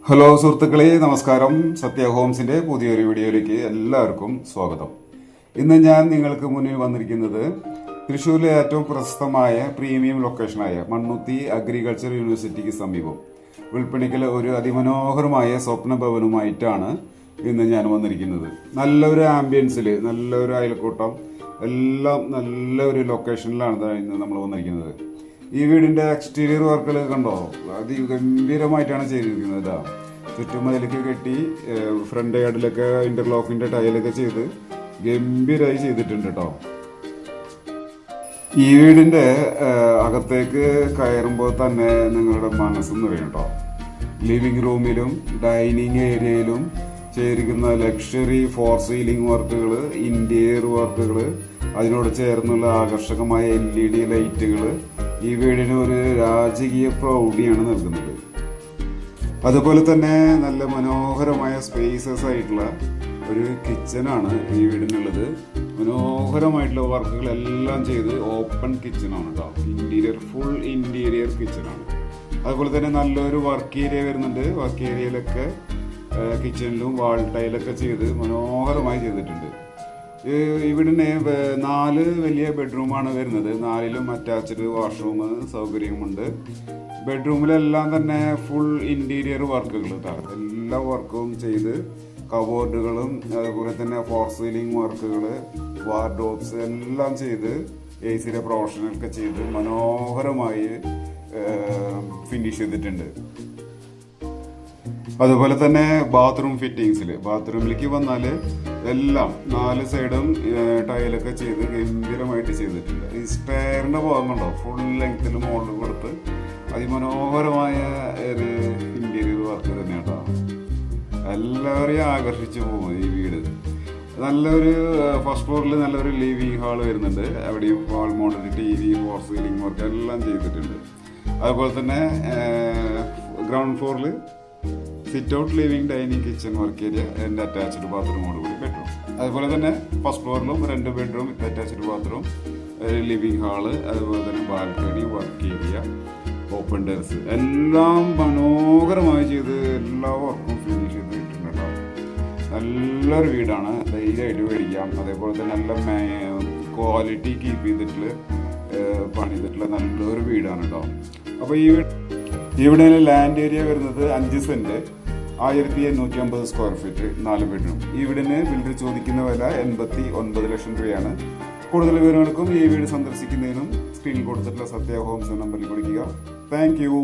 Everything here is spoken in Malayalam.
ഹലോ സുഹൃത്തുക്കളെ, നമസ്കാരം. സത്യ ഹോംസിന്റെ പുതിയൊരു വീഡിയോയിലേക്ക് എല്ലാവർക്കും സ്വാഗതം. ഇന്ന് ഞാൻ നിങ്ങൾക്ക് മുന്നിൽ വന്നിരിക്കുന്നത് തൃശ്ശൂരിലെ ഏറ്റവും പ്രശസ്തമായ പ്രീമിയം ലൊക്കേഷനായ മണ്ണുത്തി അഗ്രികൾച്ചർ യൂണിവേഴ്സിറ്റിക്ക് സമീപം വിൽപ്പണിക്കൽ ഒരു അതിമനോഹരമായ സ്വപ്ന ഭവനുമായിട്ടാണ് ഇന്ന് ഞാൻ വന്നിരിക്കുന്നത്. നല്ലൊരു ആംബിയൻസിൽ, നല്ലൊരു അയൽക്കൂട്ടം, എല്ലാം നല്ലൊരു ലൊക്കേഷനിലാണ് ഇന്ന് നമ്മൾ വന്നിരിക്കുന്നത്. ഈ വീടിന്റെ എക്സ്റ്റീരിയർ വർക്കുകൾ കണ്ടോ, അതിഗംഭീരമായിട്ടാണ് ചെയ്തിരിക്കുന്നത്. ചുറ്റുമതിലേക്ക് കെട്ടി ഫ്രണ്ട് യാർഡിലൊക്കെ ഇന്റർലോക്കിന്റെ ടൈലൊക്കെ ചെയ്ത് ഗംഭീരമായി ചെയ്തിട്ടുണ്ട് കേട്ടോ. ഈ വീടിന്റെ അകത്തേക്ക് കയറുമ്പോൾ തന്നെ നിങ്ങളുടെ മനസ്സ് നിറയും കേട്ടോ. ലിവിംഗ് റൂമിലും ഡൈനിങ് ഏരിയയിലും ചെയ്തിരിക്കുന്ന ലക്ഷറി ഫോർ സീലിംഗ് വർക്കുകൾ, ഇന്റീരിയർ വർക്കുകൾ, അതിനോട് ചേർന്നുള്ള ആകർഷകമായ LED ലൈറ്റുകൾ ഈ വീടിന് ഒരു രാജകീയ പ്രൗഢിയാണ് നൽകുന്നത്. അതുപോലെ തന്നെ നല്ല മനോഹരമായ സ്പേസസ് ആയിട്ടുള്ള ഒരു കിച്ചനാണ് ഈ വീടിനുള്ളത്. മനോഹരമായിട്ടുള്ള വർക്കുകളെല്ലാം ചെയ്ത് ഓപ്പൺ കിച്ചനാണ് കേട്ടോ. ഫുൾ ഇന്റീരിയർ കിച്ചനാണ്. അതുപോലെ തന്നെ നല്ലൊരു വർക്ക് ഏരിയ വരുന്നുണ്ട്. വർക്ക് ഏരിയയിലൊക്കെ കിച്ചണിലും വാൾ ടൈലൊക്കെ ചെയ്ത് മനോഹരമായി ചെയ്തിട്ടുണ്ട്. ഇവിടുന്ന് 4 വലിയ ബെഡ്റൂമാണ് വരുന്നത്. 4ലും അറ്റാച്ച്ഡ് വാഷ്റൂം സൗകര്യമുണ്ട്. ബെഡ്റൂമിലെല്ലാം തന്നെ ഫുൾ ഇന്റീരിയർ വർക്കുകൾ കേട്ടോ. എല്ലാ വർക്കും ചെയ്ത് കബോർഡുകളും അതുപോലെ തന്നെ ഫോർ സീലിംഗ് വർക്കുകൾ, വാർഡ്രോബ്സ് എല്ലാം ചെയ്ത് AC പ്രൊഫഷനൊക്കെ ചെയ്ത് മനോഹരമായി ഫിനിഷ് ചെയ്തിട്ടുണ്ട്. അതുപോലെ തന്നെ ബാത്റൂം ഫിറ്റിങ്സിൽ, ബാത്റൂമിലേക്ക് വന്നാൽ എല്ലാം 4 സൈഡും ടൈലൊക്കെ ചെയ്ത് ഗംഭീരമായിട്ട് ചെയ്തിട്ടുണ്ട്. ഈ സ്റ്റെയറിന്റെ ഭാഗം കണ്ടോ, ഫുൾ ലെങ്ത്തിൽ മോഡൽ കൊടുത്ത് അതിമനോഹരമായ ഒരു ഇന്റീരിയർ വർക്ക് തന്നെ കേട്ടോ. എല്ലാവരെയും ആകർഷിച്ചു പോകും ഈ വീട്. നല്ലൊരു ഫസ്റ്റ് ഫ്ലോറിൽ നല്ലൊരു ലിവിംഗ് ഹാൾ വരുന്നുണ്ട്. അവിടെയും wall model TV, false ceiling work എല്ലാം ചെയ്തിട്ടുണ്ട്. അതുപോലെ തന്നെ ഗ്രൗണ്ട് ഫ്ലോറിൽ sit out living dining kitchen work area and attached ബാത്റൂമോട് കൂടി ബെഡ്റൂം. അതുപോലെ തന്നെ ഫസ്റ്റ് ഫ്ലോറിലും 2 bedroom, attached bathroom, living hall, അതുപോലെ തന്നെ balcony, work area, open terrace എല്ലാം മനോഹരമായി ചെയ്ത് എല്ലാ വർക്കും ഫിനിഷ് ചെയ്തിട്ടുണ്ട് കേട്ടോ. നല്ലൊരു വീടാണ്, ധൈര്യമായിട്ട് മേടിക്കാം. അതേപോലെ തന്നെ നല്ല ക്വാളിറ്റി കീപ്പ് ചെയ്തിട്ടുള്ള പണിതിട്ടുള്ള നല്ലൊരു വീടാണ് കേട്ടോ. അപ്പോൾ ഇവിടെ ലാൻഡ് ഏരിയ വരുന്നത് 5 സെന്റ്, 1850 സ്ക്വയർ ഫീറ്റ്, 4 ബെഡ്റൂം. ഈ വീടിന് ബിൽഡർ ചോദിക്കുന്ന വില 89 ലക്ഷം രൂപയാണ്. കൂടുതൽ വിവരങ്ങൾക്കും ഈ വീട് സന്ദർശിക്കുന്നതിനും സ്ക്രീനിൽ കൊടുത്തിട്ടുള്ള സത്യ ഹോംസ് നമ്പറിൽ വിളിക്കുക. Thank you.